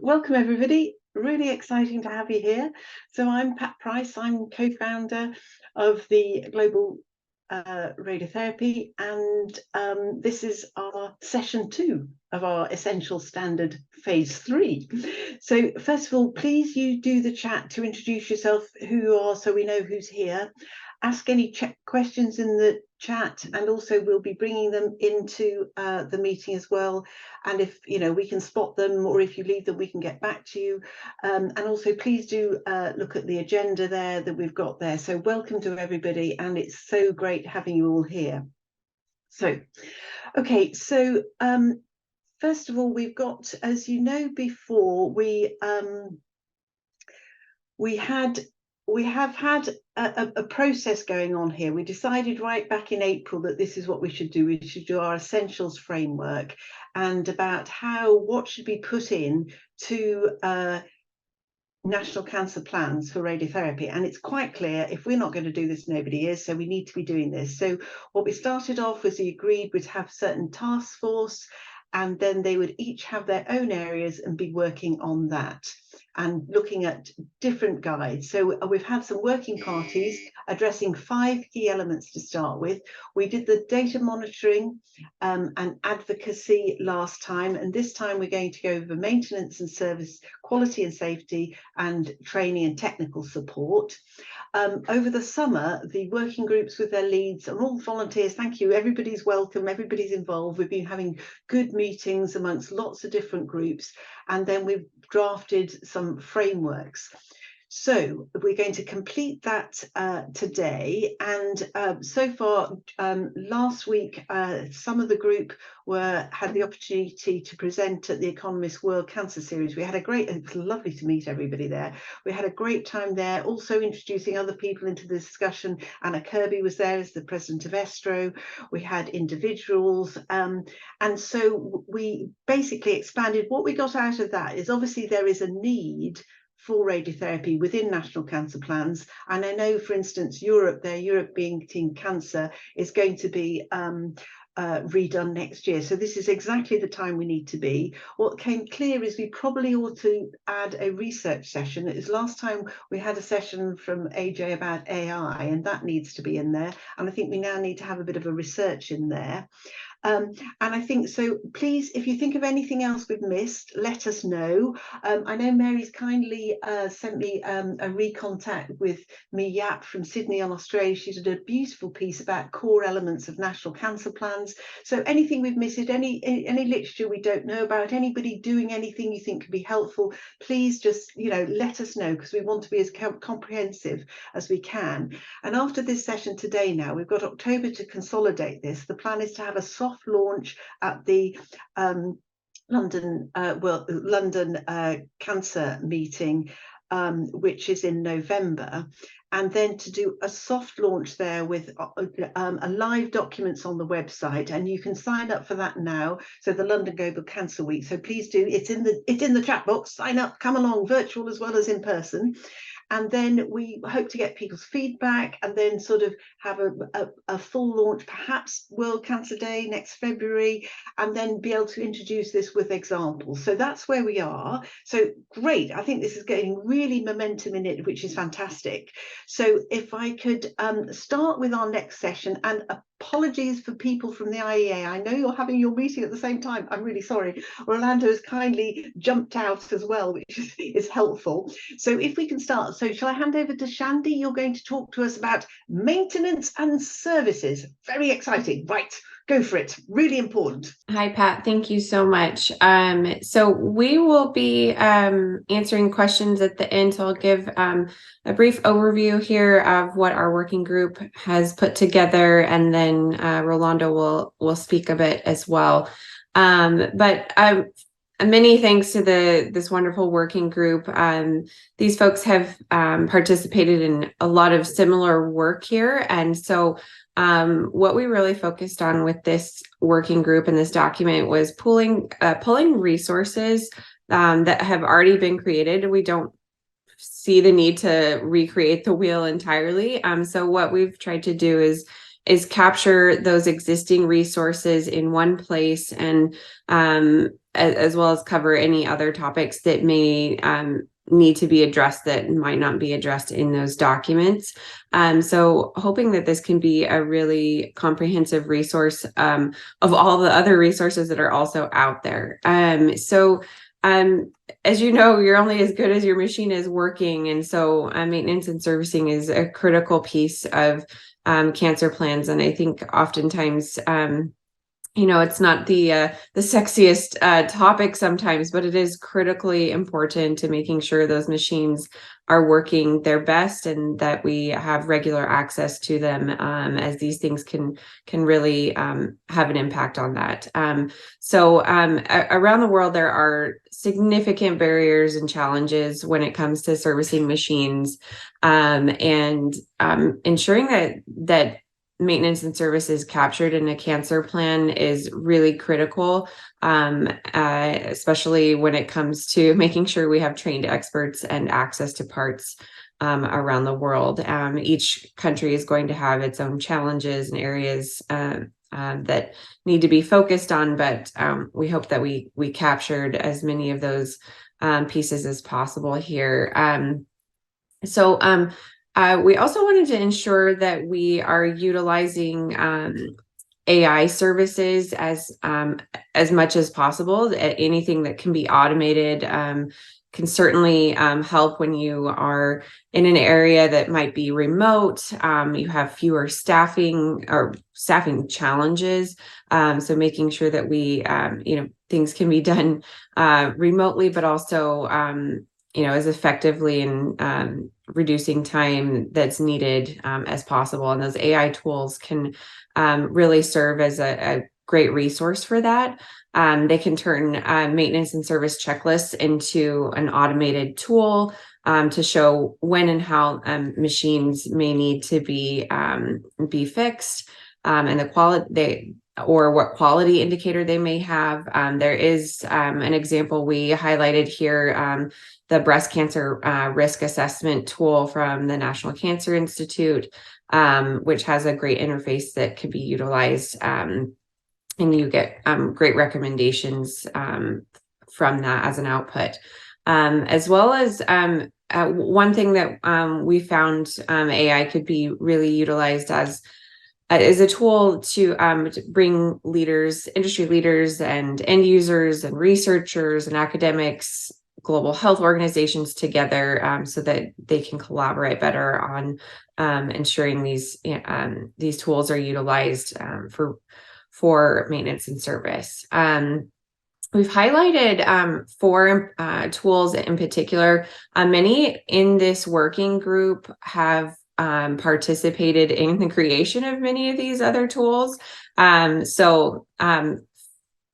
Welcome everybody, really exciting to have you here. So I'm Pat Price, I'm co-founder of the Global Radiotherapy, and this is our session 2 of our Essential Standard Phase 3. So first of all, please you do the chat to introduce yourself, who you are, so we know who's here. Ask any questions in the chat, and also we'll be bringing them into the meeting as well. And if we can spot them, or if you leave them, we can get back to you. And also please do look at the agenda there that we've got there. So welcome to everybody, and it's so great having you all here. So okay, so first of all, we've got, as you know, before we have had a process going on here. We decided right back in April that this is what we should do. We should do our essentials framework, and about what should be put in to national cancer plans for radiotherapy. And it's quite clear, if we're not going to do this, nobody is, so we need to be doing this. So what we started off was we agreed we'd have certain task force, and then they would each have their own areas and be working on that and looking at different guides. So we've had some working parties addressing 5 key elements to start with. We did the data monitoring and advocacy last time, and this time we're going to go over maintenance and service quality and safety and training and technical support. Over the summer, the working groups with their leads and all volunteers, thank you, everybody's welcome, everybody's involved. We've been having good meetings amongst lots of different groups, and then we've drafted some frameworks. So we're going to complete that today, and so far last week some of the group had the opportunity to present at the Economist World Cancer Series. We had it was lovely to meet everybody there. We had a great time there, also introducing other people into the discussion. Anna Kirby was there as the president of Estro. We had individuals, and so we basically expanded. What we got out of that is, obviously there is a need for radiotherapy within national cancer plans. And I know, for instance, Europe Beating Cancer is going to be redone next year. So this is exactly the time we need to be. What came clear is we probably ought to add a research session. It was last time we had a session from AJ about AI, and that needs to be in there. And I think we now need to have a bit of a research in there. And I think so. Please, if you think of anything else we've missed, let us know. I know Mary's kindly sent me a recontact with Mi Yap from Sydney on Australia. She did a beautiful piece about core elements of national cancer plans. So anything we've missed, any literature we don't know about, anybody doing anything you think could be helpful, please just let us know, because we want to be as comprehensive as we can. And after this session today, now we've got October to consolidate this. The plan is to have a soft launch at the London Cancer meeting, which is in November, and then to do a soft launch there with a live documents on the website, and you can sign up for that now. So the London Global Cancer Week. So please do. It's in the chat box. Sign up. Come along, virtual as well as in person. And then we hope to get people's feedback, and then sort of have a full launch, perhaps World Cancer Day next February, and then be able to introduce this with examples. So that's where we are. So great. I think this is getting really momentum in it, which is fantastic. So if I could start with our next session, and apologies for people from the IEA. I know you're having your meeting at the same time. I'm really sorry. Orlando has kindly jumped out as well, which is helpful. So if we can start. So shall I hand over to Shandy? You're going to talk to us about maintenance and services. Very exciting. Right. Go for it. Really important. Hi, Pat. Thank you so much. So we will be answering questions at the end. So I'll give a brief overview here of what our working group has put together, and then Rolando will speak a bit as well. But many thanks to this wonderful working group. These folks have participated in a lot of similar work here, and so what we really focused on with this working group and this document was pulling resources that have already been created. We don't see the need to recreate the wheel entirely. So what we've tried to do is is capture those existing resources in one place, and as well as cover any other topics that may need to be addressed that might not be addressed in those documents. So hoping that this can be a really comprehensive resource of all the other resources that are also out there. As you know, you're only as good as your machine is working. And so maintenance and servicing is a critical piece of cancer plans. And I think oftentimes, it's not the sexiest topic sometimes, but it is critically important to making sure those machines are working their best and that we have regular access to them, as these things can really have an impact on that. Around the world, there are significant barriers and challenges when it comes to servicing machines, and ensuring that maintenance and services captured in a cancer plan is really critical, especially when it comes to making sure we have trained experts and access to parts around the world. Each country is going to have its own challenges and areas that need to be focused on, but we hope that we captured as many of those pieces as possible here. We also wanted to ensure that we are utilizing AI services as much as possible. Anything that can be automated can certainly help when you are in an area that might be remote. You have fewer staffing challenges. So making sure that we, things can be done remotely, but also, as effectively and reducing time that's needed as possible. And those AI tools can really serve as a great resource for that. They can turn maintenance and service checklists into an automated tool to show when and how machines may need to be fixed, and the quality or what quality indicator they may have. There is an example we highlighted here, the breast cancer risk assessment tool from the National Cancer Institute, which has a great interface that can be utilized, and you get great recommendations from that as an output. As well as one thing that we found AI could be really utilized as is a tool to bring leaders, industry leaders and end users and researchers and academics, global health organizations together, so that they can collaborate better on ensuring these tools are utilized for maintenance and service. We've highlighted 4 tools in particular. Many in this working group have participated in the creation of many of these other tools.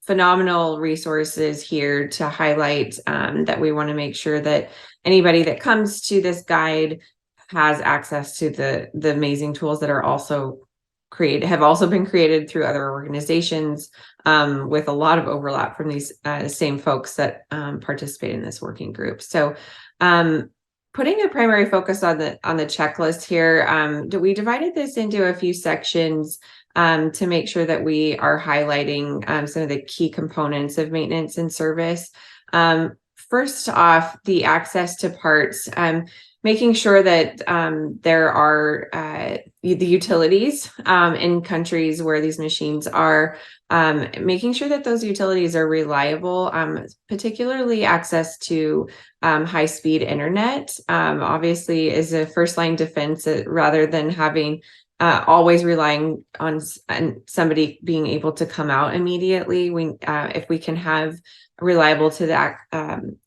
Phenomenal resources here to highlight, that we want to make sure that anybody that comes to this guide has access to the amazing tools that are have also been created through other organizations, with a lot of overlap from these same folks that participate in this working group. So putting a primary focus on the checklist here, we divided this into a few sections to make sure that we are highlighting some of the key components of maintenance and service. First off, the access to parts, making sure that there are the utilities in countries where these machines are, making sure that those utilities are reliable, particularly access to high-speed internet, obviously is a first-line defense, rather than having always relying on somebody being able to come out immediately. If we can have reliable to that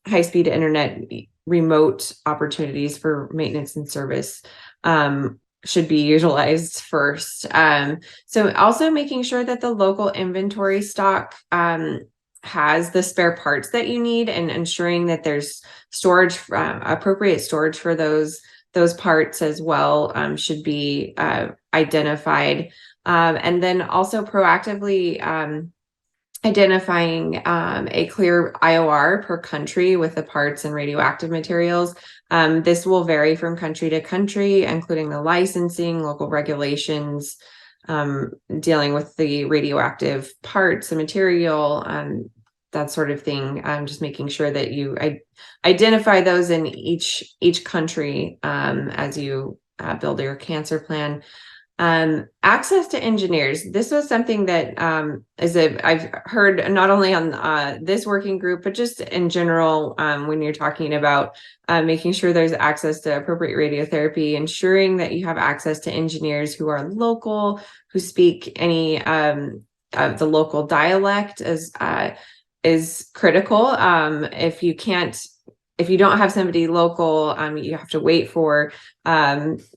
high-speed internet, remote opportunities for maintenance and service should be utilized first. So also making sure that the local inventory stock has the spare parts that you need, and ensuring that there's storage, appropriate storage for those parts as well, should be identified. And then also proactively identifying a clear IOR per country with the parts and radioactive materials. This will vary from country to country, including the licensing, local regulations, dealing with the radioactive parts and material, that sort of thing. Just making sure that you identify those in each country as you build your cancer plan. Access to engineers. This was something that I've heard not only on this working group, but just in general, when you're talking about making sure there's access to appropriate radiotherapy, ensuring that you have access to engineers who are local, who speak any of the local dialect is critical. If you don't have somebody local, you have to wait for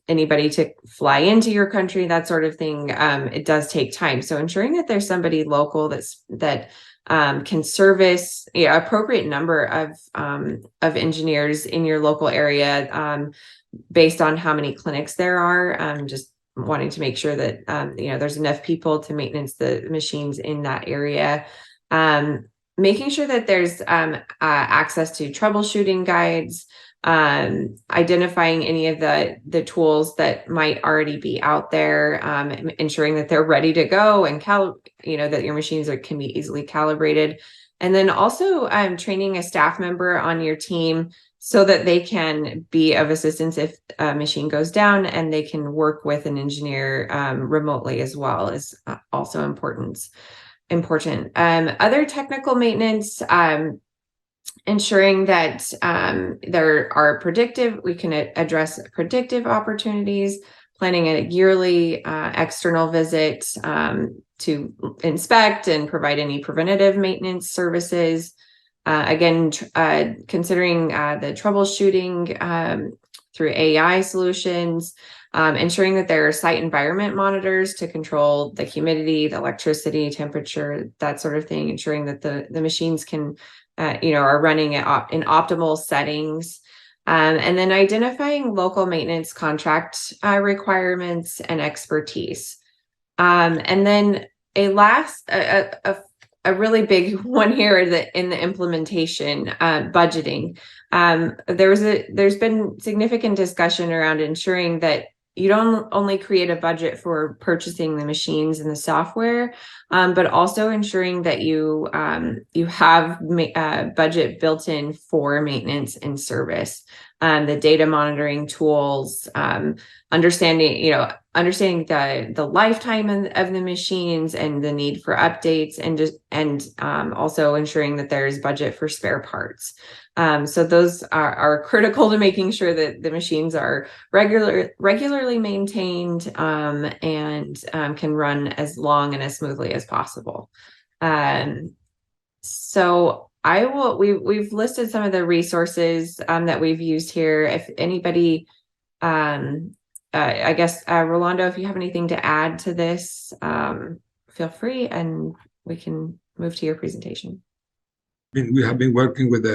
anybody to fly into your country, that sort of thing. It does take time. So ensuring that there's somebody local that can service appropriate number of engineers in your local area, based on how many clinics there are. Just wanting to make sure that there's enough people to maintenance the machines in that area. Making sure that there's access to troubleshooting guides, identifying any of the tools that might already be out there, ensuring that they're ready to go and that your machines can be easily calibrated. And then also training a staff member on your team so that they can be of assistance if a machine goes down, and they can work with an engineer remotely as well is also important. Other technical maintenance, ensuring that there are we can address predictive opportunities, planning a yearly external visit to inspect and provide any preventative maintenance services. Again, considering the troubleshooting through AI solutions, ensuring that there are site environment monitors to control the humidity, the electricity, temperature, that sort of thing, ensuring that the machines can, are running in optimal settings. And then identifying local maintenance contract requirements and expertise. And then a really big one here in the implementation, budgeting. There's been significant discussion around ensuring that you don't only create a budget for purchasing the machines and the software, but also ensuring that you have a budget built in for maintenance and service, the data monitoring tools, understanding the lifetime of the machines and the need for updates, and also ensuring that there's budget for spare parts. So those are critical to making sure that the machines are regularly maintained, and can run as long and as smoothly as possible. So we've listed some of the resources that we've used here. If anybody, I guess, Rolando, if you have anything to add to this, feel free, and we can move to your presentation. We have been working with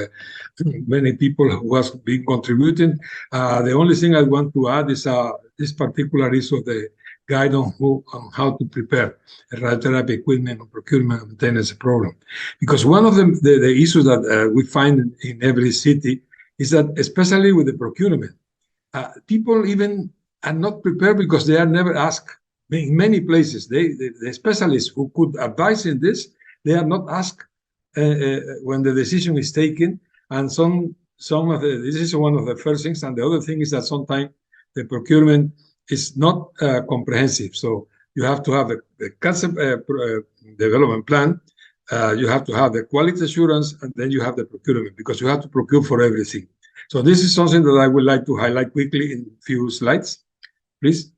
many people who has been contributing. The only thing I want to add is this particular issue of the guide on how to prepare a radiotherapy equipment or procurement and maintenance program. Because one of the issues that we find in every city is that, especially with the procurement, people even are not prepared because they are never asked. In many places, the specialists who could advise in this, they are not asked when the decision is taken. And this is one of the first things. And the other thing is that sometimes the procurement is not comprehensive. So you have to have the concept development plan. You have to have the quality assurance, and then you have the procurement, because you have to procure for everything. So this is something that I would like to highlight quickly in a few slides, please.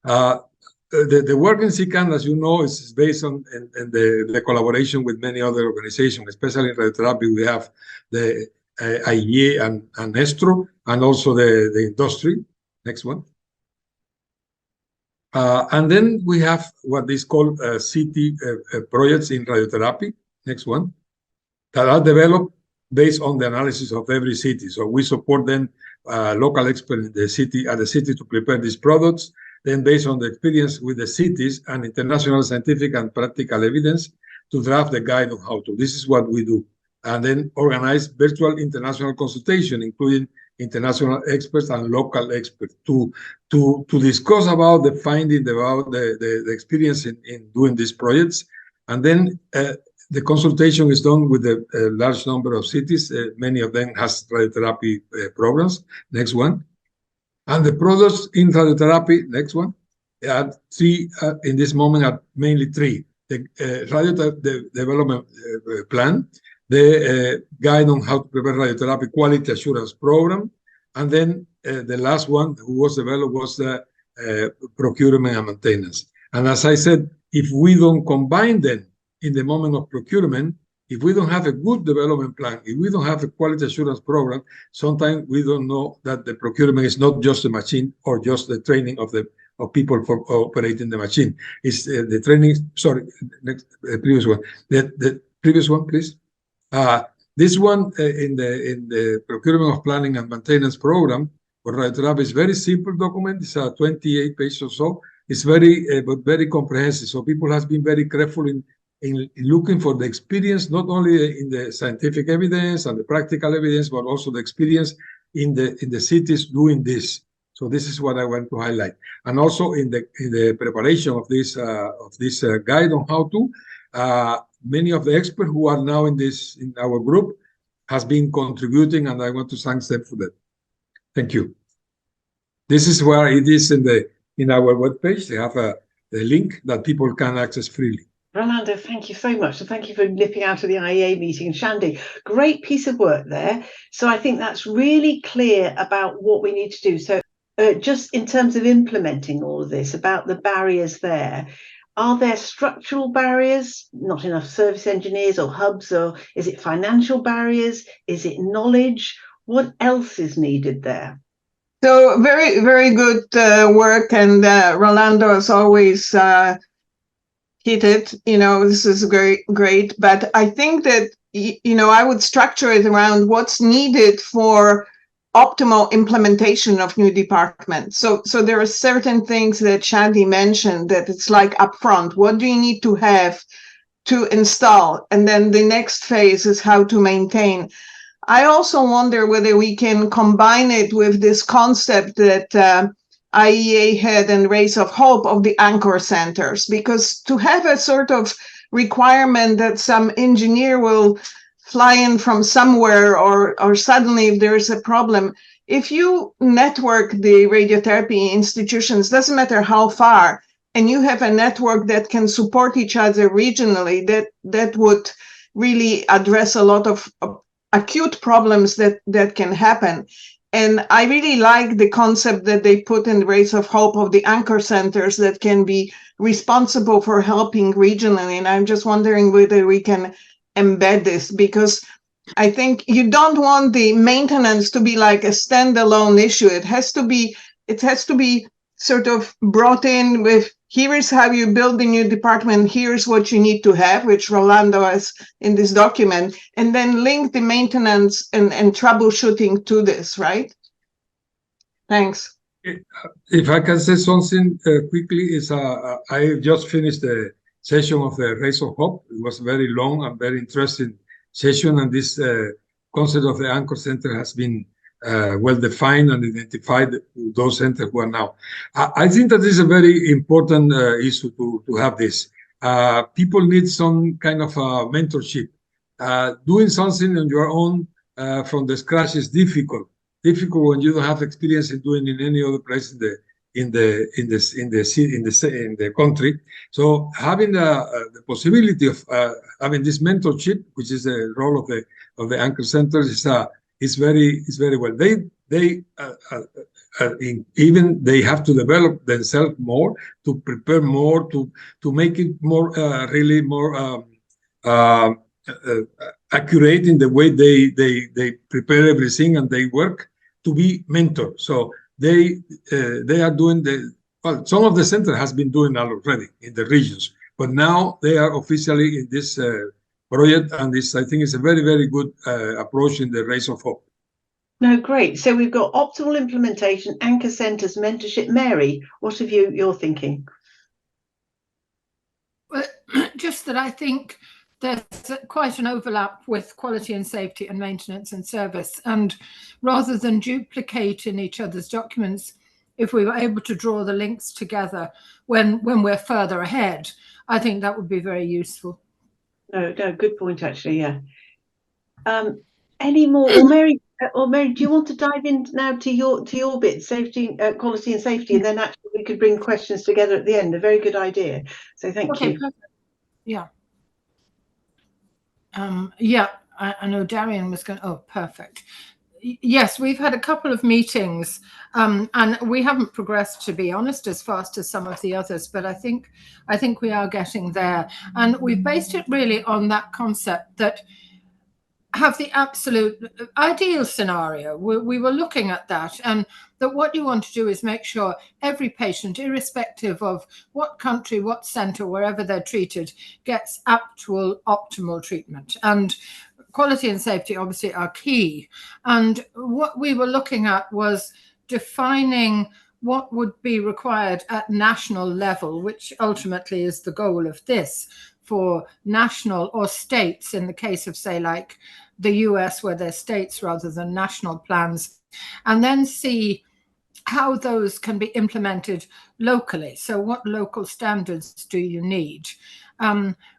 The work in CCAN, as you know, is based on the collaboration with many other organizations, especially in radiotherapy. We have the IEA and ESTRO, and also the industry. Next one. And then we have what is called city projects in radiotherapy. Next one. That are developed based on the analysis of every city. So we support then local experts in the city to prepare these products. Then, based on the experience with the cities and international scientific and practical evidence, to draft the guide on how to. This is what we do. And then organize virtual international consultation, including international experts and local experts to discuss about the finding, about the experience in doing these projects. And then the consultation is done with a large number of cities. Many of them has radiotherapy programs. Next one. And the products in radiotherapy, next one, at three, in this moment, are mainly three. The radiotherapy development plan, the guide on how to prepare radiotherapy quality assurance program, and then the last one who was developed was the procurement and maintenance. And as I said, if we don't combine them in the moment of procurement, if we don't have a good development plan, if we don't have a quality assurance program, sometimes we don't know that the procurement is not just the machine or just the training of people for operating the machine. It's the training. Sorry, next previous one. The previous one, please. This one in the procurement of planning and maintenance program for radiotherapy is very simple document. It's 28 pages or so. It's very but very comprehensive. So people has been very careful in looking for the experience, not only in the scientific evidence and the practical evidence, but also the experience in the cities doing this. So this is what I want to highlight. And also in the preparation of this guide on how to, many of the experts who are now in our group has been contributing, and I want to thank them for that. Thank you. This is where it is in our webpage. They have a link that people can access freely. Rolando, thank you so much. And thank you for nipping out of the IEA meeting. And Shandy, great piece of work there. So I think that's really clear about what we need to do. So just in terms of implementing all of this, about the barriers there, are there structural barriers, not enough service engineers or hubs, or is it financial barriers? Is it knowledge? What else is needed there? So very, very good work. And Rolando, as always, hit it. This is great. But I think that, I would structure it around what's needed for optimal implementation of new departments. So there are certain things that Shandy mentioned that it's like upfront. What do you need to have to install? And then the next phase is how to maintain. I also wonder whether we can combine it with this concept that IEA had and Rays of Hope of the anchor centers, because to have a sort of requirement that some engineer will fly in from somewhere or suddenly if there's a problem, if you network the radiotherapy institutions, doesn't matter how far, and you have a network that can support each other regionally, that would really address a lot of acute problems that can happen. And I really like the concept that they put in Rays of Hope of the anchor centers that can be responsible for helping regionally. And I'm just wondering whether we can embed this, because I think you don't want the maintenance to be like a standalone issue. It has to be sort of brought in with, here is how you build the new department, here's what you need to have, which Rolando has in this document, and then link the maintenance and troubleshooting to this, right? Thanks. If I can say something quickly, I just finished the session of the Rays of Hope. It was very long and very interesting session, and this concept of the anchor center has been well defined and identified those centers who are now. I think that is a very important issue to have this. People need some kind of mentorship. Doing something on your own from the scratch is difficult when you don't have experience in doing in any other place in the country. So having the possibility of having this mentorship, which is the role of the anchor centers, is very well. Even they have to develop themselves more, to prepare more, to make it more really more accurate in the way they prepare everything and they work to be mentors. So they are doing some of the center has been doing that already in the regions, but now they are officially in this project, and this, I think, is a very, very good approach in the Rays of Hope. No, great. So we've got optimal implementation, anchor centers, mentorship. Mary, what have you're thinking? Well, just that I think there's quite an overlap with quality and safety and maintenance and service. And rather than duplicate in each other's documents, if we were able to draw the links together when we're further ahead, I think that would be very useful. No, good point, actually, yeah. Any more, or Mary, do you want to dive in now to your bit, safety, quality and safety, and then actually we could bring questions together at the end? A very good idea. So thank you. Perfect. Yeah. Yeah, I know Darian was going. Oh, perfect. Yes, we've had a couple of meetings, and we haven't progressed, to be honest, as fast as some of the others. But I think we are getting there, and we've based it really on that concept that have the absolute ideal scenario. We were looking at that, and that what you want to do is make sure every patient, irrespective of what country, what center, wherever they're treated, gets actual optimal treatment. And quality and safety obviously are key. And what we were looking at was defining what would be required at national level, which ultimately is the goal of this, for national or states, in the case of, say, like the US, where they're states rather than national plans, and then see how those can be implemented locally. So what local standards do you need?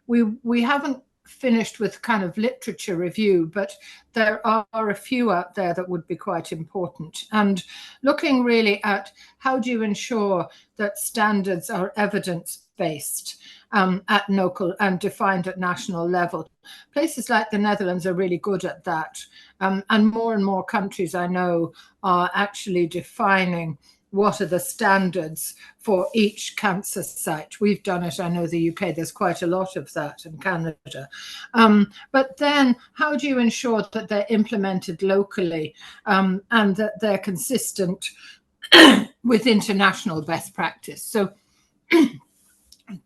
We haven't finished with kind of literature review, but there are a few out there that would be quite important. And looking really at how do you ensure that standards are evidence-based at local and defined at national level. Places like the Netherlands are really good at that. And more countries I know are actually defining what are the standards for each cancer site. We've done it. I know the UK, there's quite a lot of that, in Canada. But then how do you ensure that they're implemented locally and that they're consistent with international best practice? So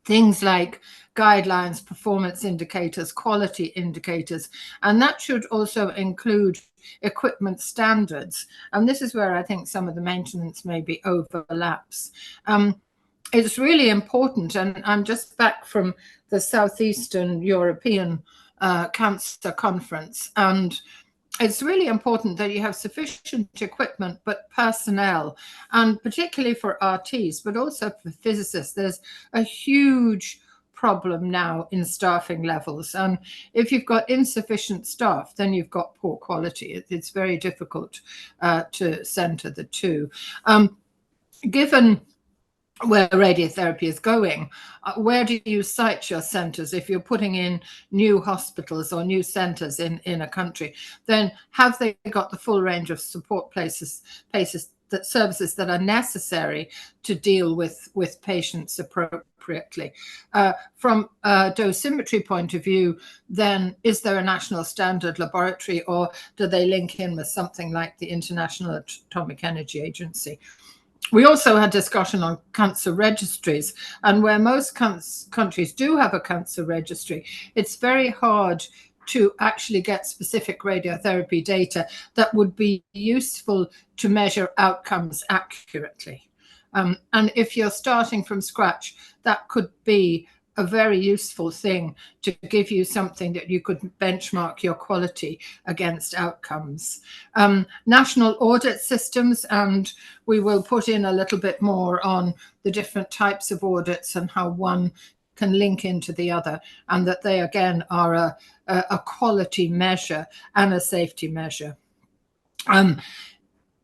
things like guidelines, performance indicators, quality indicators, and that should also include equipment standards. And this is where I think some of the maintenance maybe overlaps. It's really important, and I'm just back from the Southeastern European Cancer Conference, and it's really important that you have sufficient equipment, but personnel, and particularly for RTs, but also for physicists. There's a huge problem now in staffing levels. And if you've got insufficient staff, then you've got poor quality. It's very difficult to center the two. Given where radiotherapy is going, where do you site your centers? If you're putting in new hospitals or new centers in a country, then have they got the full range of support places that services that are necessary to deal with patients appropriately? From a dosimetry point of view, then is there a national standard laboratory, or do they link in with something like the International Atomic Energy Agency? We also had discussion on cancer registries, and where most countries do have a cancer registry, it's very hard to actually get specific radiotherapy data that would be useful to measure outcomes accurately. And if you're starting from scratch, that could be a very useful thing to give you something that you could benchmark your quality against outcomes. National audit systems, and we will put in a little bit more on the different types of audits and how one can link into the other, and that they again are a quality measure and a safety measure.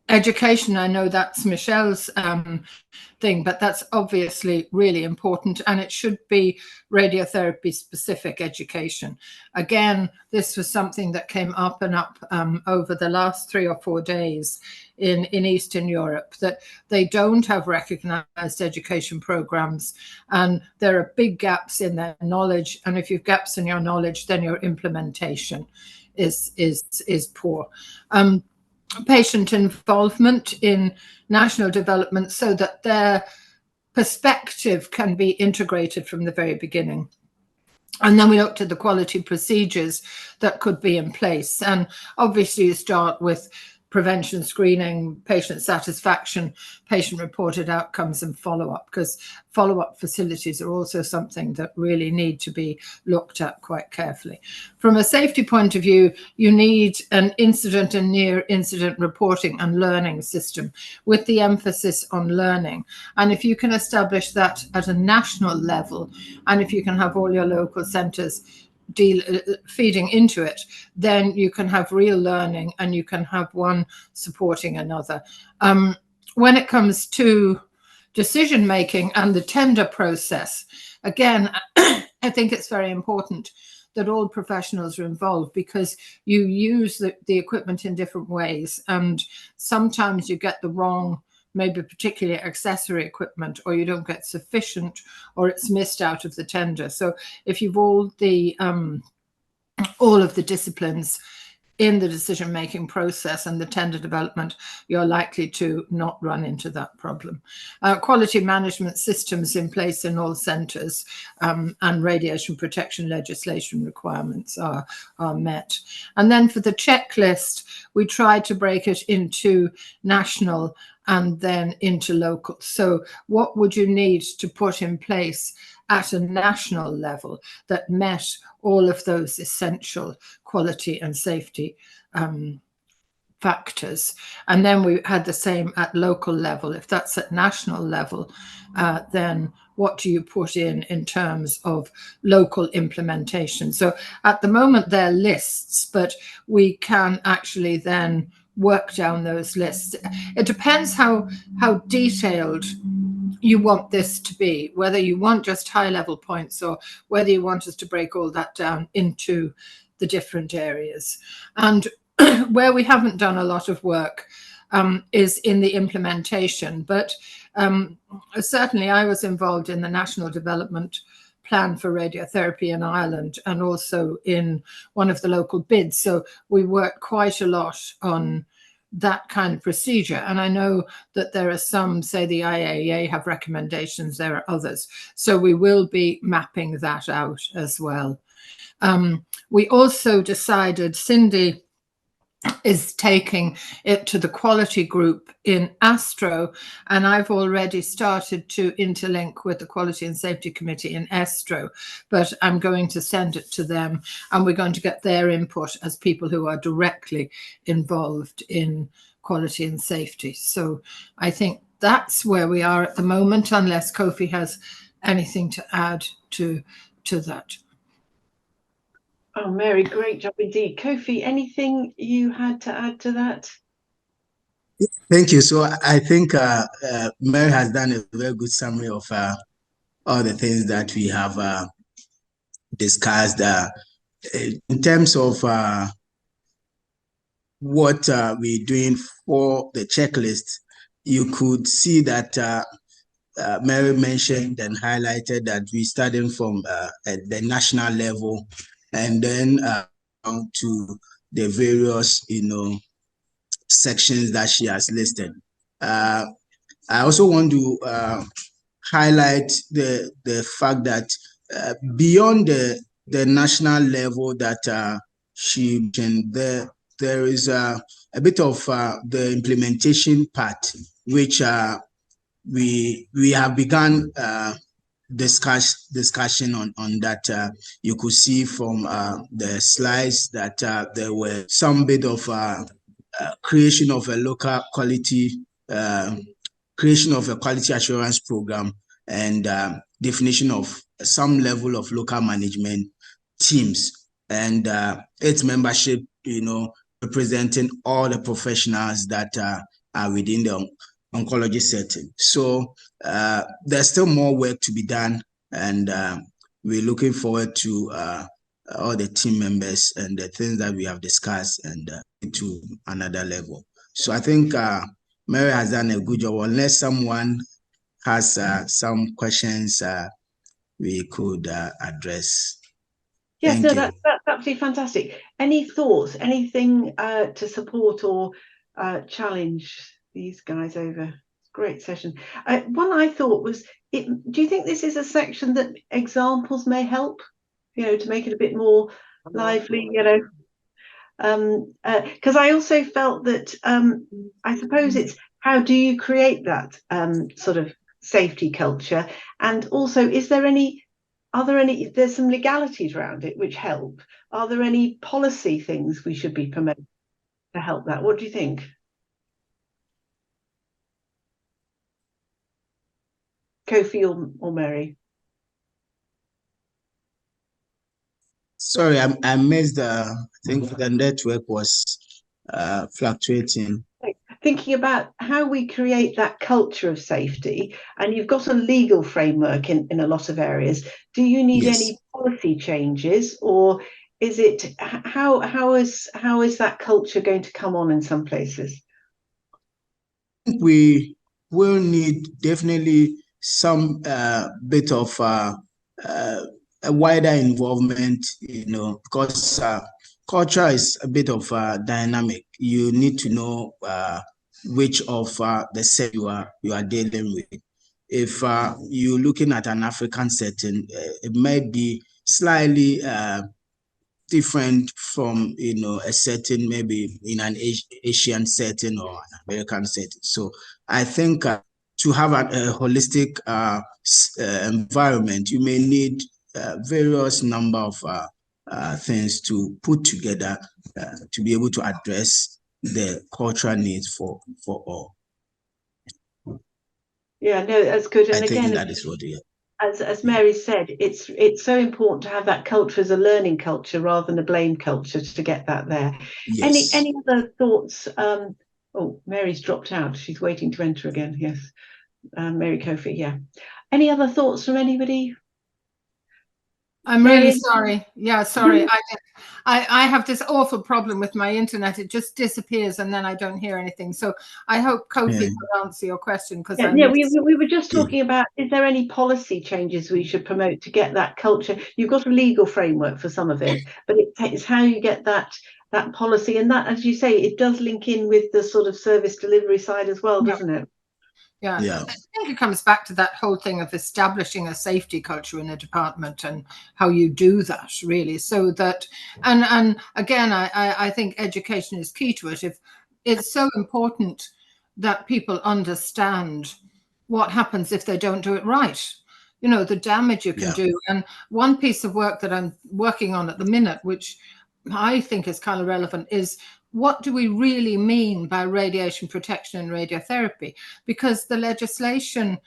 Education, I know that's Michelle's thing, but that's obviously really important, and it should be radiotherapy specific education. Again, this was something that came up and up over the last 3 or 4 days in Eastern Europe, that they don't have recognized education programs, and there are big gaps in their knowledge. And if you've gaps in your knowledge, then your implementation is poor. Patient involvement in national development so that their perspective can be integrated from the very beginning. And then we looked at the quality procedures that could be in place. And obviously you start with prevention, screening, patient satisfaction, patient-reported outcomes, and follow-up, because follow-up facilities are also something that really need to be looked at quite carefully. From a safety point of view, you need an incident and near incident reporting and learning system with the emphasis on learning. And if you can establish that at a national level, and if you can have all your local centres feeding into it, then you can have real learning and you can have one supporting another. When it comes to decision making and the tender process, again, I think it's very important that all professionals are involved, because you use the equipment in different ways, and sometimes you get the wrong, maybe particularly accessory equipment, or you don't get sufficient, or it's missed out of the tender. So if you've all of the disciplines in the decision-making process and the tender development, you're likely to not run into that problem. Quality management systems in place in all centres, and radiation protection legislation requirements are met. And then for the checklist, we try to break it into national and then into local. So what would you need to put in place at a national level that met all of those essential quality and safety factors? And then we had the same at local level. If that's at national level, then what do you put in terms of local implementation? So at the moment they're lists, but we can actually then work down those lists. It depends how detailed you want this to be, whether you want just high level points or whether you want us to break all that down into the different areas. And where we haven't done a lot of work is in the implementation, but certainly I was involved in the National Development Plan for Radiotherapy in Ireland, and also in one of the local bids. So we worked quite a lot on that kind of procedure. And I know that there are some, say the IAEA have recommendations, there are others. So we will be mapping that out as well. We also decided, Cindy is taking it to the quality group in Astro, and I've already started to interlink with the Quality and Safety Committee in Astro, but I'm going to send it to them, and we're going to get their input as people who are directly involved in quality and safety. So I think that's where we are at the moment, unless Kofi has anything to add to that. Oh, Mary, great job indeed. Kofi, anything you had to add to that? Thank you. So I think Mary has done a very good summary of all the things that we have discussed. In terms of what we're doing for the checklist, you could see that Mary mentioned and highlighted that we're starting from at the national level, and then on to the various, sections that she has listed. I also want to highlight the fact that beyond the national level that she mentioned, there is a bit of the implementation part, which we have begun discussion on that. You could see from the slides that there were some bit of creation of a local quality, creation of a quality assurance program, and definition of some level of local management teams, and its membership, representing all the professionals that are within the oncology setting. So there's still more work to be done, and we're looking forward to all the team members and the things that we have discussed, and to another level. So I think Mary has done a good job. Unless someone has some questions we could address. Yes, no, that's absolutely fantastic. Any thoughts, anything to support or challenge these guys over? Great session. One I thought was, do you think this is a section that examples may help, to make it a bit more lively, Because I also felt that I suppose it's how do you create that sort of safety culture, and also there's some legalities around it which help. Are there any policy things we should be promoting to help that? What do you think? Kofi or Mary? Sorry, I missed I think the network was fluctuating. Thinking about how we create that culture of safety, and you've got a legal framework in a lot of areas. Do you need any policy changes, or is it how is that culture going to come on in some places? We will need definitely some bit of a wider involvement, because culture is a bit of dynamic. You need to know which of the set you are dealing with. If you're looking at an African setting, it might be slightly different from a setting maybe in an Asian setting or an American setting. So I think to have a holistic environment, you may need various number of things to put together to be able to address the cultural needs for all. Yeah, no, that's good. And I think again, that is what as Mary said, it's so important to have that culture as a learning culture rather than a blame culture to get that there. Yes. Any other thoughts? Oh, Mary's dropped out. She's waiting to enter again. Yes, Mary Kofi. Yeah. Any other thoughts from anybody? I'm really sorry. Yeah, sorry. I have this awful problem with my internet. It just disappears and then I don't hear anything. So I hope Kofi will answer your question. Because we were just talking about, is there any policy changes we should promote to get that culture? You've got a legal framework for some of it, but it's how you get that policy. And that, as you say, it does link in with the sort of service delivery side as well, doesn't it? Yeah, I think it comes back to that whole thing of establishing a safety culture in a department and how you do that, really, so that, and again, I think education is key to it. If it's so important that people understand what happens if they don't do it right, the damage you can do. And one piece of work that I'm working on at the minute, which I think is kind of relevant, is what do we really mean by radiation protection and radiotherapy? Because the legislation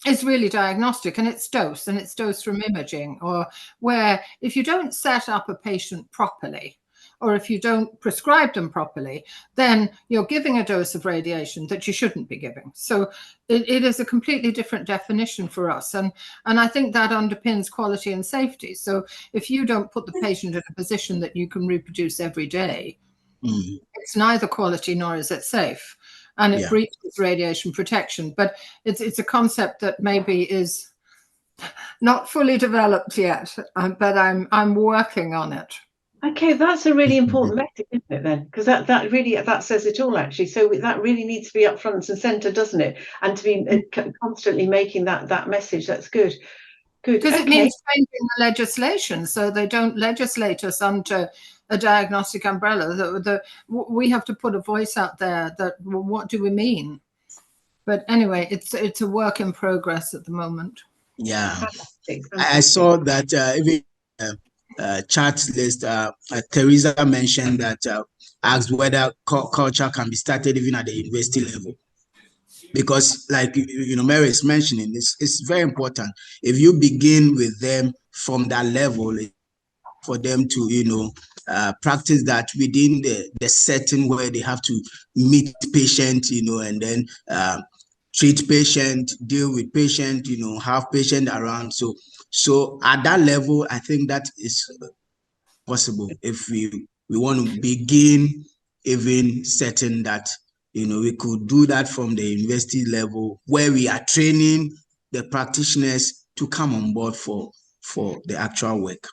is really diagnostic, and it's dose from imaging, or where if you don't set up a patient properly, or if you don't prescribe them properly, then you're giving a dose of radiation that you shouldn't be giving. So it is a completely different definition for us. And I think that underpins quality and safety. So if you don't put the patient in a position that you can reproduce every day, it's neither quality nor is it safe, and it breaches radiation protection. But it's a concept that maybe is not fully developed yet, but I'm working on it. Okay, that's a really important message, isn't it, then? Because that really says it all, actually. So that really needs to be up front and centre, doesn't it? And to be constantly making that message. That's good. Good. Because it means changing the legislation so they don't legislate us under a diagnostic umbrella. We have to put a voice out there that, well, what do we mean? But anyway, it's a work in progress at the moment. Yeah, fantastic. I saw that even chat list. Teresa mentioned that asked whether culture can be started even at the university level. Because, like Mary is mentioning, it's very important. If you begin with them from that level, for them to practice that within the setting where they have to meet patient, and then treat patient, deal with patient, have patient around. So at that level, I think that is possible if we want to begin even setting that. We could do that from the university level where we are training the practitioners to come on board for the actual work.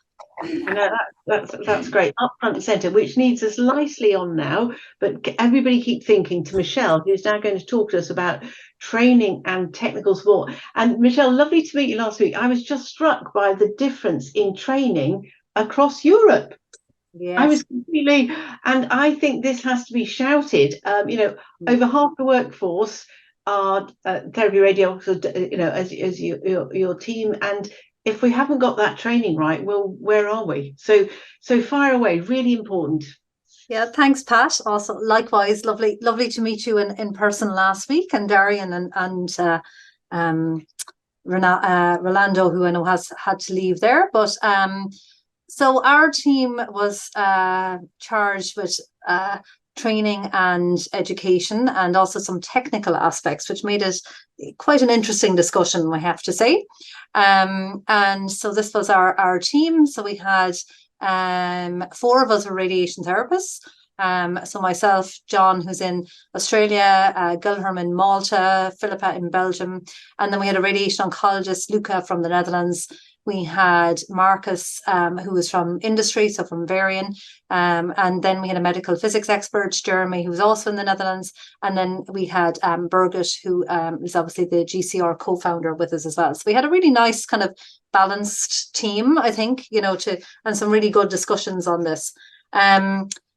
That's great. Up front and centre, which needs us nicely on now. But everybody keep thinking to Michelle, who's now going to talk to us about training and technical support. And Michelle, lovely to meet you last week. I was just struck by the difference in training across Europe. Yes. I was completely, and I think this has to be shouted. Over half the workforce are therapy radiographers, as your team. And if we haven't got that training right, well, where are we? So fire away, really important. Yeah, thanks, Pat. Also, likewise, lovely to meet you in person last week, and Darian and Rolando, who I know has had to leave there. But so our team was charged with training and education, and also some technical aspects, which made it quite an interesting discussion, I have to say. And so this was our team. So we had 4 of us were radiation therapists. So myself, John, who's in Australia, Guilherme in Malta, Philippa in Belgium, and then we had a radiation oncologist, Luca, from the Netherlands. We had Marcus, who was from industry, so from Varian, and then we had a medical physics expert, Jeremy, who was also in the Netherlands, and then we had Birgit, who is obviously the GCR co-founder, with us as well. So we had a really nice kind of balanced team, I think, and some really good discussions on this.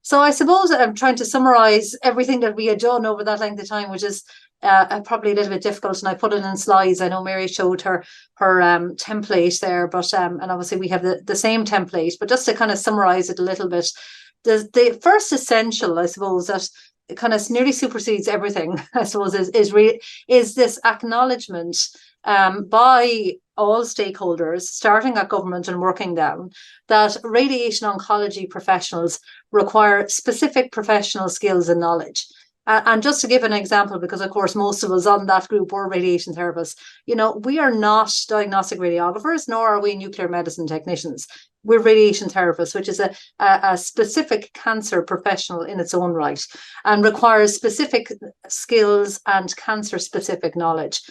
So I suppose I'm trying to summarize everything that we had done over that length of time, which is probably a little bit difficult, and I put it in slides. I know Mary showed her template there, but and obviously we have the same template, but just to kind of summarize it a little bit, the first essential, I suppose, that kind of nearly supersedes everything, I suppose, is this acknowledgement by all stakeholders, starting at government and working down, that radiation oncology professionals require specific professional skills and knowledge. And just to give an example, because of course most of us on that group were radiation therapists, we are not diagnostic radiographers, nor are we nuclear medicine technicians. We're radiation therapists, which is a specific cancer professional in its own right, and requires specific skills and cancer-specific knowledge.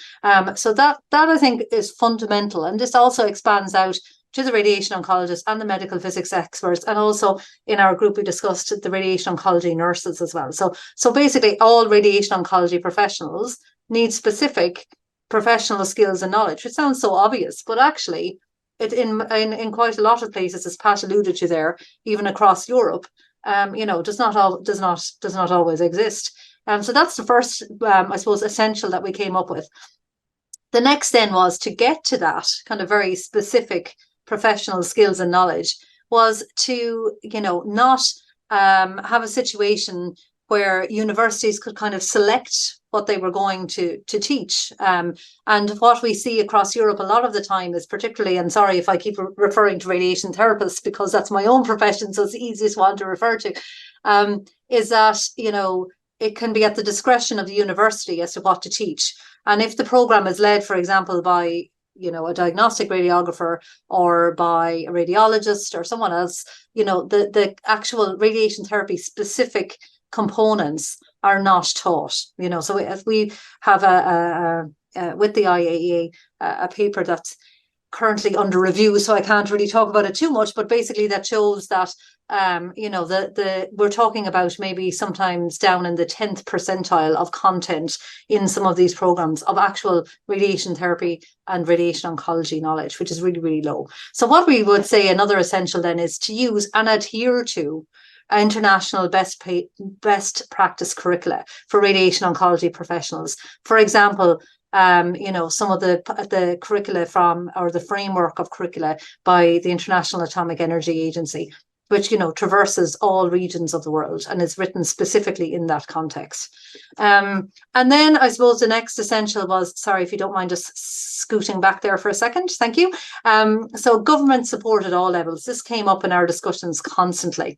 So that I think is fundamental, and this also expands out to the radiation oncologists and the medical physics experts, and also in our group we discussed the radiation oncology nurses as well. So basically all radiation oncology professionals need specific professional skills and knowledge, which sounds so obvious, but actually it in quite a lot of places, as Pat alluded to there, even across Europe, does not always exist. So that's the first, I suppose, essential that we came up with. The next then was to get to that kind of very specific professional skills and knowledge, was to not have a situation where universities could kind of select what they were going to teach. And what we see across Europe a lot of the time is, particularly, and sorry if I keep referring to radiation therapists because that's my own profession, so it's the easiest one to refer to, is that it can be at the discretion of the university as to what to teach. And if the program is led, for example, by a diagnostic radiographer or by a radiologist or someone else, the actual radiation therapy specific components are not taught. So if we have with the IAEA a paper that's currently under review, so I can't really talk about it too much, but basically that shows that we're talking about maybe sometimes down in the 10th percentile of content in some of these programs of actual radiation therapy and radiation oncology knowledge, which is really, really low. So what we would say another essential then is to use and adhere to international best practice curricula for radiation oncology professionals. For example, some of the curricula or the framework of curricula by the International Atomic Energy Agency, which traverses all regions of the world and is written specifically in that context. And then I suppose the next essential was, sorry if you don't mind just scooting back there for a second, thank you. So government support at all levels. This came up in our discussions constantly,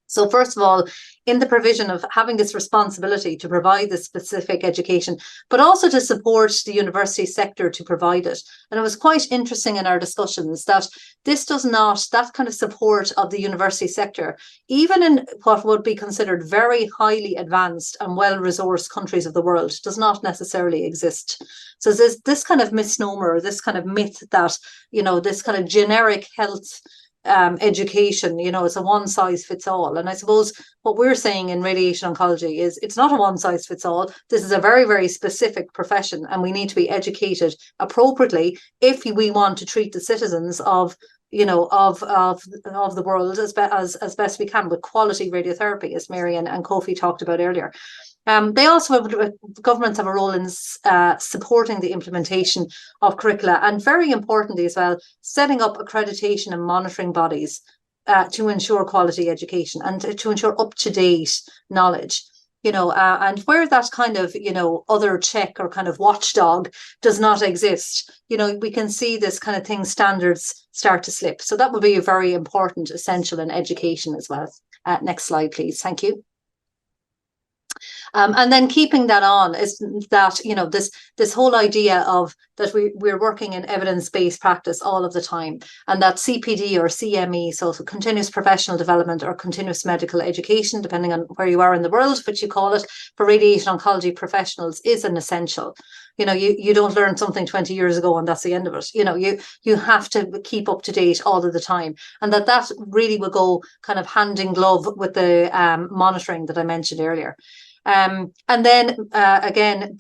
So first of all, in the provision of having this responsibility to provide this specific education, but also to support the university sector to provide it. And it was quite interesting in our discussions that that kind of support of the university sector, even in what would be considered very highly advanced and well-resourced countries of the world, does not necessarily exist. So there's this kind of misnomer, this kind of myth that, this kind of generic health education, it's a one size fits all. And I suppose what we're saying in radiation oncology is it's not a one size fits all. This is a very, very specific profession, and we need to be educated appropriately if we want to treat the citizens of of the world as best we can with quality radiotherapy, as Mary and Kofi talked about earlier. They also governments have a role in supporting the implementation of curricula, and very importantly as well, setting up accreditation and monitoring bodies to ensure quality education and to ensure up-to-date knowledge. And where that kind of, other check or kind of watchdog does not exist, we can see this kind of thing, standards start to slip. So that would be a very important, essential in education as well. Next slide, please. Thank you. And then keeping that on is that, this whole idea of that we're working in evidence-based practice all of the time, and that CPD or CME, so continuous professional development or continuous medical education, depending on where you are in the world, which you call it, for radiation oncology professionals is an essential. You don't learn something 20 years ago and that's the end of it. You have to keep up to date all of the time, and that really will go kind of hand in glove with the monitoring that I mentioned earlier. And then again,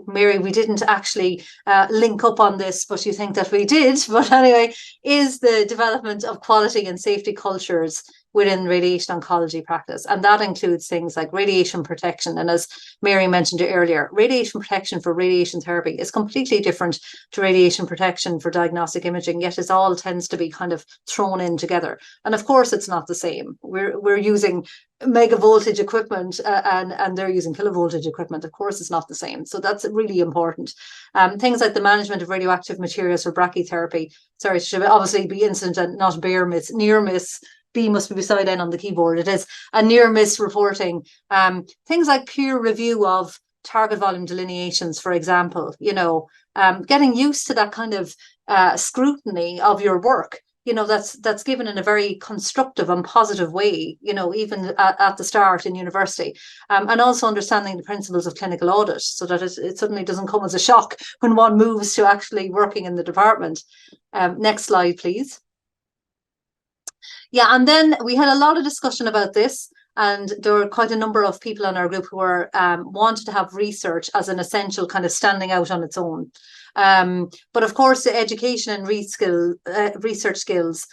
Mary, we didn't actually link up on this, but you think that we did. But anyway, is the development of quality and safety cultures within radiation oncology practice. And that includes things like radiation protection. And as Mary mentioned earlier, radiation protection for radiation therapy is completely different to radiation protection for diagnostic imaging, yet it all tends to be kind of thrown in together. And of course, it's not the same. We're using mega voltage equipment and they're using kilovoltage equipment. Of course, it's not the same. So that's really important. Things like the management of radioactive materials for brachytherapy. Sorry, it should obviously be incident and not near miss. B must be beside N on the keyboard. It is a near miss reporting. Things like peer review of target volume delineations, for example, getting used to that kind of scrutiny of your work. That's given in a very constructive and positive way, even at the start in university, and also understanding the principles of clinical audit so that it suddenly doesn't come as a shock when one moves to actually working in the department. Next slide, please. Yeah, and then we had a lot of discussion about this, and there were quite a number of people in our group who were wanted to have research as an essential kind of standing out on its own. But of course, the education and research skills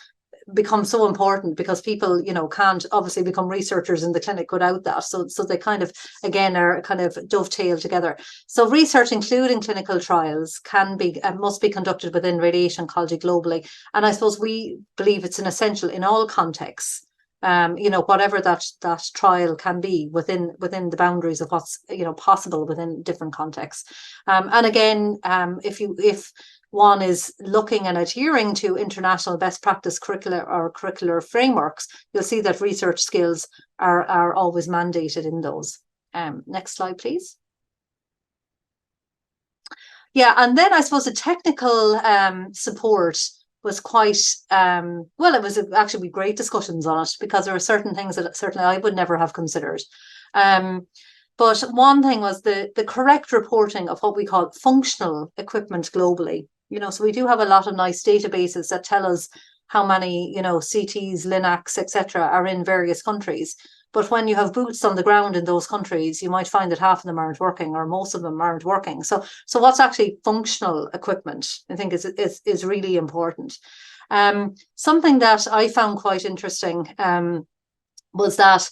become so important because people, can't obviously become researchers in the clinic without that. So they kind of, again, are kind of dovetail together. So research, including clinical trials, can be and must be conducted within radiation oncology globally. And I suppose we believe it's an essential in all contexts. Whatever that trial can be within the boundaries of what's possible within different contexts. And again, if one is looking and adhering to international best practice curricular frameworks, you'll see that research skills are always mandated in those. Next slide, please. Yeah, and then I suppose the technical support was quite, it was actually great discussions on it because there were certain things that certainly I would never have considered. But one thing was the correct reporting of what we call functional equipment globally. So we do have a lot of nice databases that tell us how many, CTs, Linacs, etc. are in various countries. But when you have boots on the ground in those countries, you might find that half of them aren't working or most of them aren't working. So what's actually functional equipment, I think, is really important. Something that I found quite interesting was that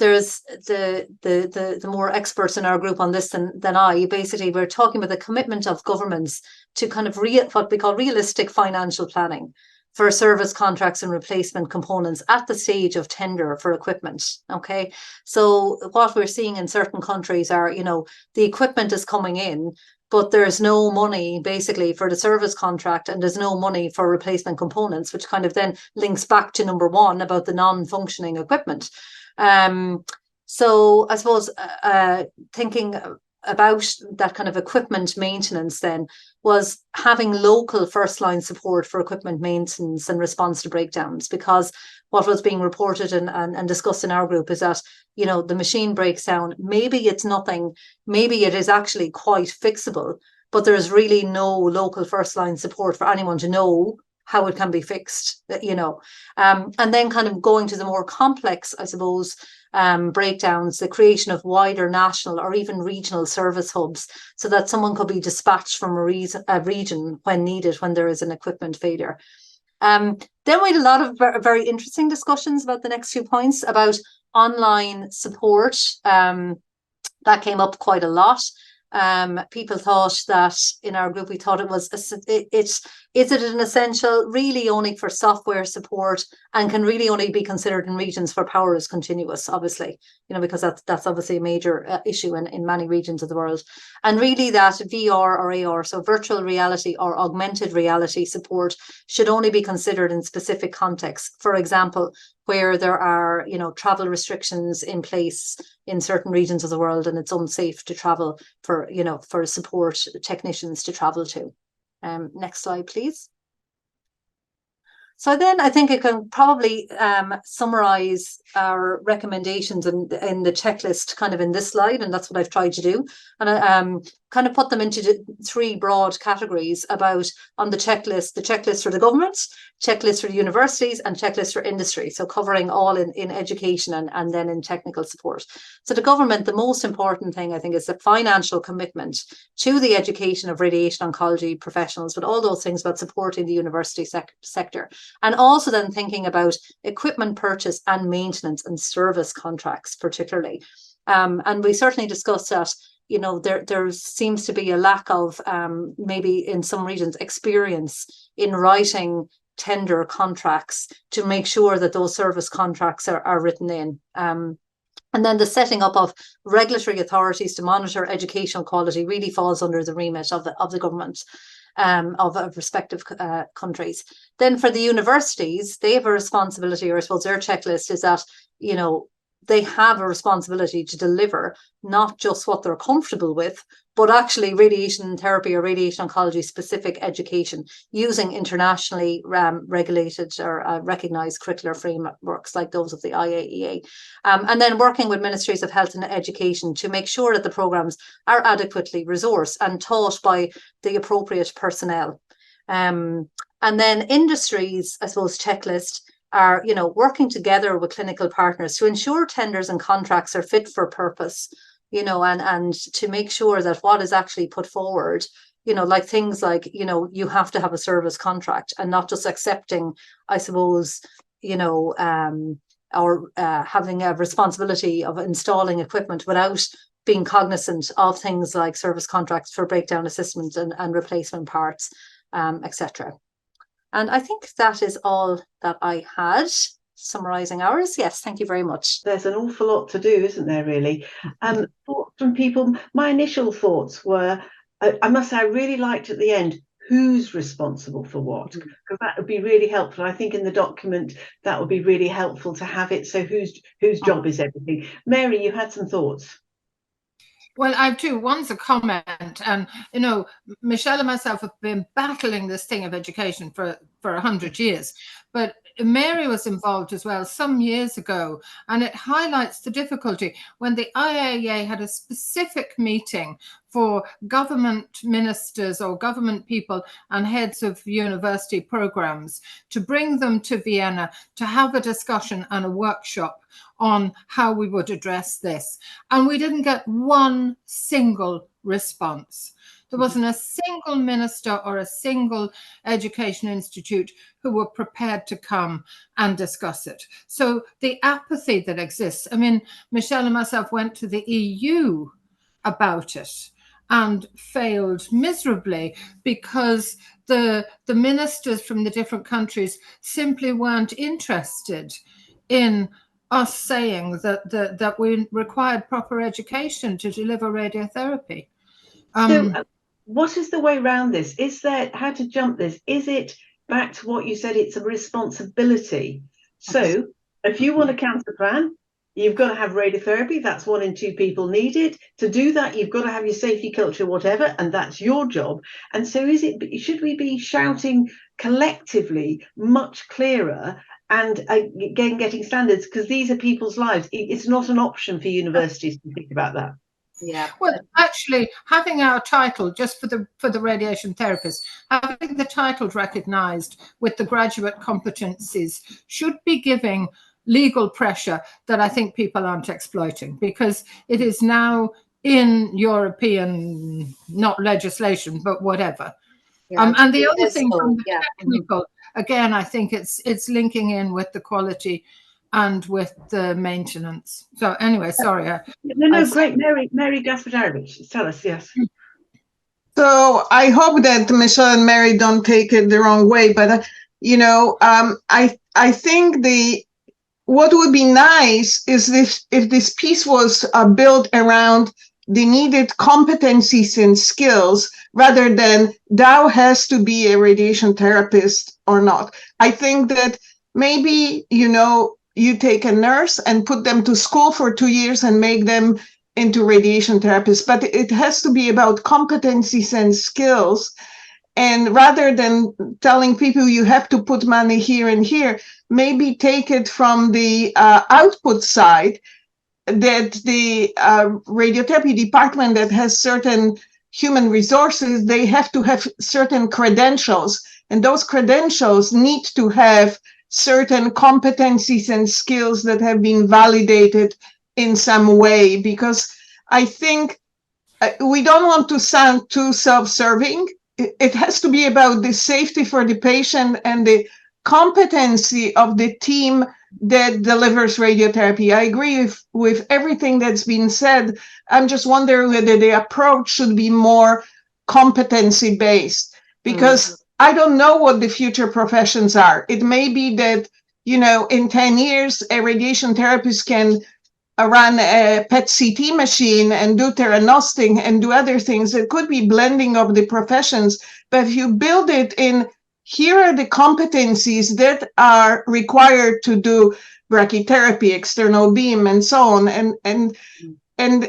there's the more experts in our group on this than I. Basically, we're talking about the commitment of governments to kind of what we call realistic financial planning for service contracts and replacement components at the stage of tender for equipment. Okay, so what we're seeing in certain countries are, the equipment is coming in, but there's no money basically for the service contract and there's no money for replacement components, which kind of then links back to number one about the non-functioning equipment. So I suppose thinking about that kind of equipment maintenance then was having local first line support for equipment maintenance and response to breakdowns, because what was being reported and discussed in our group is that, the machine breaks down, maybe it's nothing, maybe it is actually quite fixable, but there's really no local first line support for anyone to know how it can be fixed, and then kind of going to the more complex, I suppose, breakdowns, the creation of wider national or even regional service hubs so that someone could be dispatched from a region when needed, when there is an equipment failure. Then we had a lot of very interesting discussions about the next 2 points about online support. That came up quite a lot. People thought that in our group, we thought it was, is it an essential really only for software support, and can really only be considered in regions where power is continuous, obviously, because that's obviously a major issue in many regions of the world. And really that VR or AR, so virtual reality or augmented reality support, should only be considered in specific contexts. For example, where there are, travel restrictions in place in certain regions of the world, and it's unsafe to travel for support technicians to travel to. Next slide, please. So then I think I can probably summarize our recommendations in the checklist kind of in this slide, and that's what I've tried to do. And I kind of put them into 3 broad categories about on the checklist for the government, checklist for the universities, and checklist for industry. So covering all in education and then in technical support. So the government, the most important thing I think is the financial commitment to the education of radiation oncology professionals, but all those things about supporting the university sector. And also then thinking about equipment purchase and maintenance and service contracts particularly. And we certainly discussed that, there seems to be a lack of maybe in some regions experience in writing tender contracts to make sure that those service contracts are written in. And then the setting up of regulatory authorities to monitor educational quality really falls under the remit of the government. Of respective countries. Then for the universities, they have a responsibility, or I suppose their checklist is that, they have a responsibility to deliver not just what they're comfortable with, but actually radiation therapy or radiation oncology specific education using internationally regulated or recognized curricular frameworks like those of the IAEA. And then working with ministries of health and education to make sure that the programs are adequately resourced and taught by the appropriate personnel. And then industries, I suppose, checklist are, working together with clinical partners to ensure tenders and contracts are fit for purpose, and to make sure that what is actually put forward, like things like, you have to have a service contract and not just accepting, I suppose, or having a responsibility of installing equipment without being cognizant of things like service contracts for breakdown assessment and replacement parts, etc. And I think that is all that I had, summarising ours. Yes, thank you very much. There's an awful lot to do, isn't there, really? Thoughts from people. My initial thoughts were, I must say, I really liked at the end, who's responsible for what? Because that would be really helpful. I think in the document, that would be really helpful to have it. So whose job is everything? Mary, you had some thoughts. Well, I have 2. One's a comment, and Michelle and myself have been battling this thing of education for 100 years, but Mary was involved as well some years ago, and it highlights the difficulty when the IAEA had a specific meeting for government ministers or government people and heads of university programs to bring them to Vienna to have a discussion and a workshop on how we would address this. And we didn't get one single response. There wasn't a single minister or a single education institute who were prepared to come and discuss it. So the apathy that exists, I mean, Michelle and myself went to the EU about it and failed miserably because the ministers from the different countries simply weren't interested in us saying that we required proper education to deliver radiotherapy. So what is the way around this? Is there, how to jump this? Is it back to what you said, it's a responsibility? So if you want a cancer plan, you've got to have radiotherapy. That's 1 in 2 people need it. To do that, you've got to have your safety culture, whatever, and that's your job. And so should we be shouting collectively much clearer and again getting standards? Because these are people's lives. It's not an option for universities to think about that. Yeah. Well, actually, having our title just for the radiation therapist, having the title recognised with the graduate competencies should be giving legal pressure that I think people aren't exploiting, because it is now in European, not legislation, but whatever. Yeah, and the other thing from the technical again, I think it's linking in with the quality and with the maintenance. So anyway, sorry. No, great. Mary Gasparovich, tell us, yes. So I hope that Michelle and Mary don't take it the wrong way, but I think what would be nice is if this piece was built around the needed competencies and skills rather than Dow has to be a radiation therapist or not. I think that maybe, you take a nurse and put them to school for 2 years and make them into radiation therapists, but it has to be about competencies and skills. And rather than telling people you have to put money here and here, maybe take it from the output side, that the radiotherapy department that has certain human resources, they have to have certain credentials. And those credentials need to have certain competencies and skills that have been validated in some way, because I think we don't want to sound too self-serving. It has to be about the safety for the patient and the competency of the team that delivers radiotherapy. I agree with everything that's been said. I'm just wondering whether the approach should be more competency-based, because I don't know what the future professions are. It may be that, in 10 years, a radiation therapist can run a PET CT machine and do theranostic and do other things. It could be blending of the professions, but if you build it in, here are the competencies that are required to do brachytherapy, external beam, and so on, and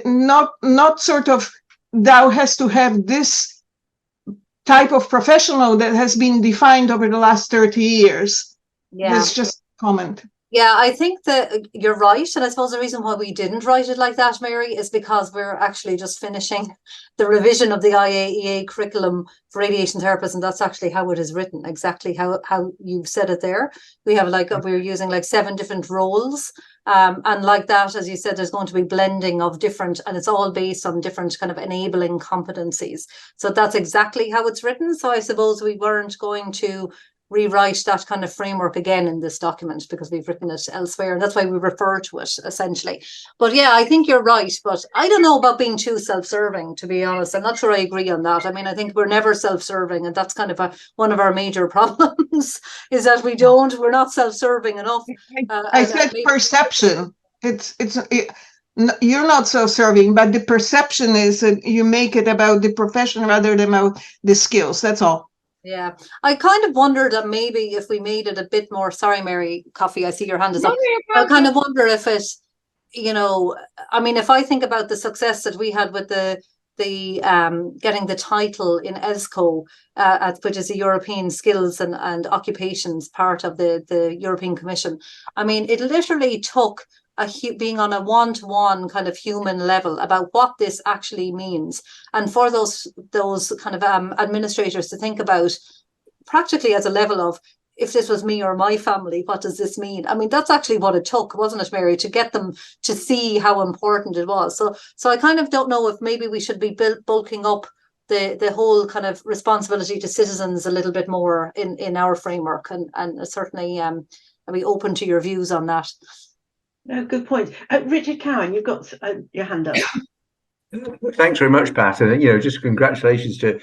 not sort of Dow has to have this type of professional that has been defined over the last 30 years. Yeah. That's just a comment. Yeah, I think that you're right. And I suppose the reason why we didn't write it like that, Mary, is because we're actually just finishing the revision of the IAEA curriculum for radiation therapists. And that's actually how it is written, exactly how you've said it there. We have we're using 7 different roles. And like that, as you said, there's going to be blending of different, and it's all based on different kind of enabling competencies. So that's exactly how it's written. So I suppose we weren't going to rewrite that kind of framework again in this document because we've written it elsewhere, and that's why we refer to it essentially. But yeah, I think you're right, but I don't know about being too self-serving, to be honest. I'm not sure I agree on that. I mean, I think we're never self-serving, and that's kind of one of our major problems is that we're not self-serving enough. I said perception. You're not self-serving, but the perception is that you make it about the profession rather than about the skills. That's all. Yeah, I kind of wonder that maybe if we made it a bit more, sorry, Mary Coffee, I see your hand is up. I kind of wonder if it, I mean, if I think about the success that we had with the getting the title in ESCO, which is the European Skills and Occupations part of the European Commission. I mean, it literally took being on a one-to-one kind of human level about what this actually means, and for those kind of administrators to think about practically as a level of, if this was me or my family, what does this mean? I mean, that's actually what it took, wasn't it, Mary, to get them to see how important it was. So I kind of don't know if maybe we should be bulking up the whole kind of responsibility to citizens a little bit more in our framework, and certainly I'll be open to your views on that. No, good point. Richard Cowan, you've got your hand up. Thanks very much, Pat. And just congratulations to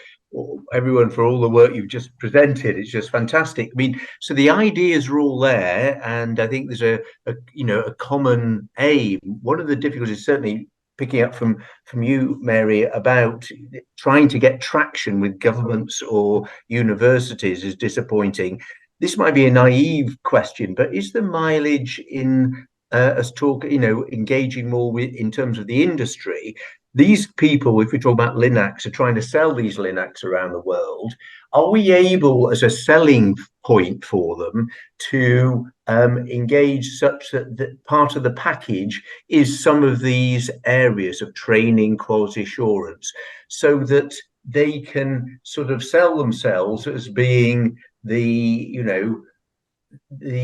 everyone for all the work you've just presented. It's just fantastic. I mean, so the ideas are all there, and I think there's a common aim. One of the difficulties, certainly picking up from you, Mary, about trying to get traction with governments or universities is disappointing. This might be a naive question, but is the mileage in us engaging more with in terms of the industry? These people, if we talk about Linacs, are trying to sell these Linacs around the world. Are we able, as a selling point for them, to engage such that part of the package is some of these areas of training, quality assurance, so that they can sort of sell themselves as being the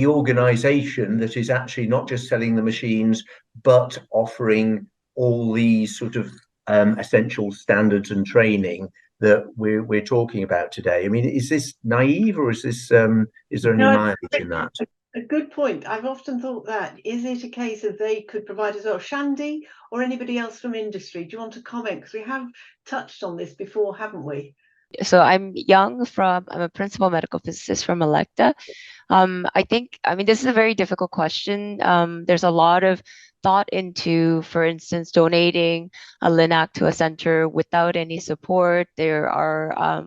organization that is actually not just selling the machines, but offering all these sort of essential standards and training that we're talking about today. I mean, is this naive, or is this is there any mileage in that? A good point. I've often thought that. Is it a case of they could provide as well? Shandy or anybody else from industry? Do you want to comment? Because we have touched on this before, haven't we? So I'm a principal medical physicist from Electa. I mean, this is a very difficult question. There's a lot of thought into, for instance, donating a LINAC to a center without any support. There are,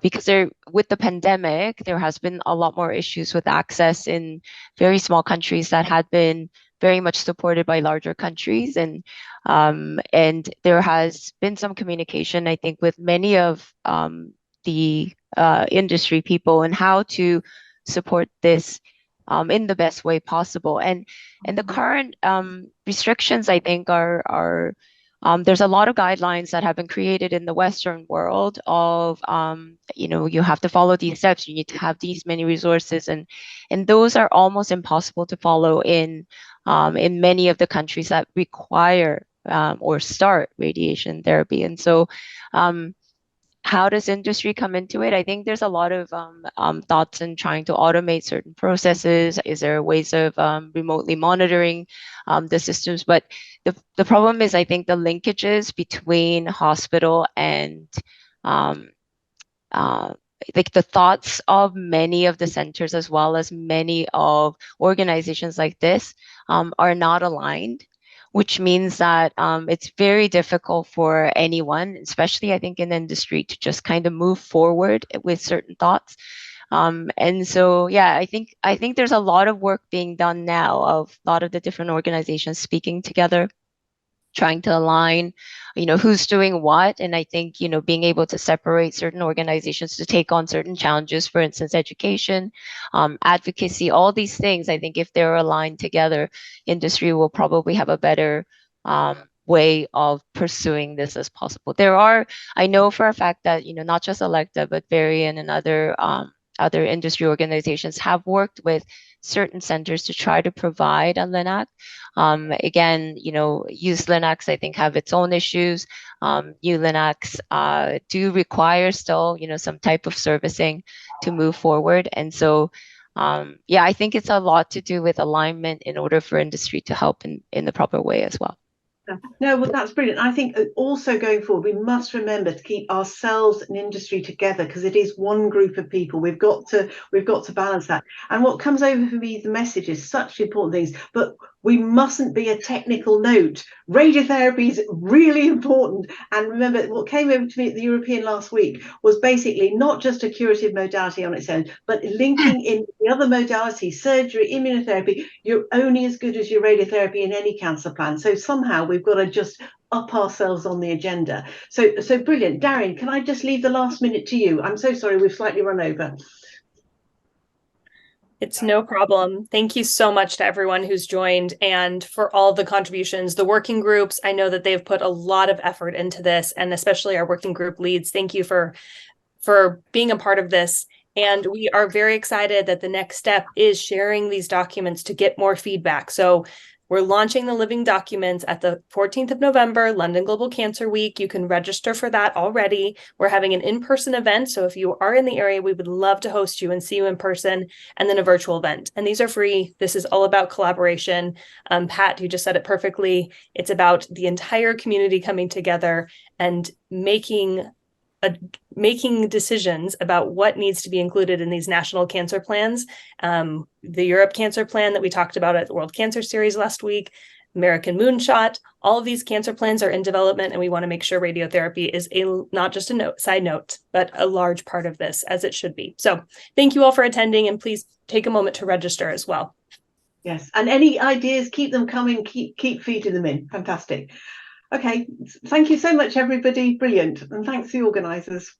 because with the pandemic, there has been a lot more issues with access in very small countries that had been very much supported by larger countries, and there has been some communication, I think, with many of the industry people and how to support this in the best way possible. And the current restrictions, I think, are there's a lot of guidelines that have been created in the Western world of, you have to follow these steps, you need to have these many resources, and those are almost impossible to follow in many of the countries that require or start radiation therapy. And so how does industry come into it? I think there's a lot of thoughts in trying to automate certain processes. Is there ways of remotely monitoring the systems? But the problem is, I think, the linkages between hospital and like the thoughts of many of the centers, as well as many of organizations like this, are not aligned, which means that it's very difficult for anyone, especially I think in industry, to just kind of move forward with certain thoughts. And so, yeah, I think there's a lot of work being done now of a lot of the different organizations speaking together, trying to align, who's doing what. And I think, being able to separate certain organizations to take on certain challenges, for instance, education, advocacy, all these things, I think if they're aligned together, industry will probably have a better way of pursuing this as possible. I know for a fact that, not just Electa, but Varian and other industry organizations have worked with certain centers to try to provide a LINAC. Again, used LINACs, I think, have its own issues. New LINACs do require still, some type of servicing to move forward. And so, yeah, I think it's a lot to do with alignment in order for industry to help in the proper way as well. No, well, that's brilliant. I think also going forward, we must remember to keep ourselves and industry together, because it is one group of people. We've got to balance that. And what comes over for me, the message is such important things, but we mustn't be a technical note. Radiotherapy is really important. And remember, what came over to me at the European last week was basically not just a curative modality on its own, but linking in the other modalities, surgery, immunotherapy. You're only as good as your radiotherapy in any cancer plan. So somehow we've got to just up ourselves on the agenda. So brilliant. Darren, can I just leave the last minute to you? I'm so sorry, we've slightly run over. It's no problem. Thank you so much to everyone who's joined and for all the contributions. The working groups, I know that they've put a lot of effort into this, and especially our working group leads. Thank you for being a part of this. And we are very excited that the next step is sharing these documents to get more feedback. So we're launching the living documents at the 14th of November, London Global Cancer Week. You can register for that already. We're having an in-person event. So if you are in the area, we would love to host you and see you in person, and then a virtual event. And these are free. This is all about collaboration. Pat, you just said it perfectly. It's about the entire community coming together and making decisions about what needs to be included in these national cancer plans. The Europe Cancer Plan that we talked about at the World Cancer Series last week, American Moonshot, all of these cancer plans are in development, and we want to make sure radiotherapy is not just a side note, but a large part of this, as it should be. So thank you all for attending, and please take a moment to register as well. Yes, and any ideas, keep them coming, keep feeding them in. Fantastic. Okay, thank you so much, everybody. Brilliant. And thanks to the organisers.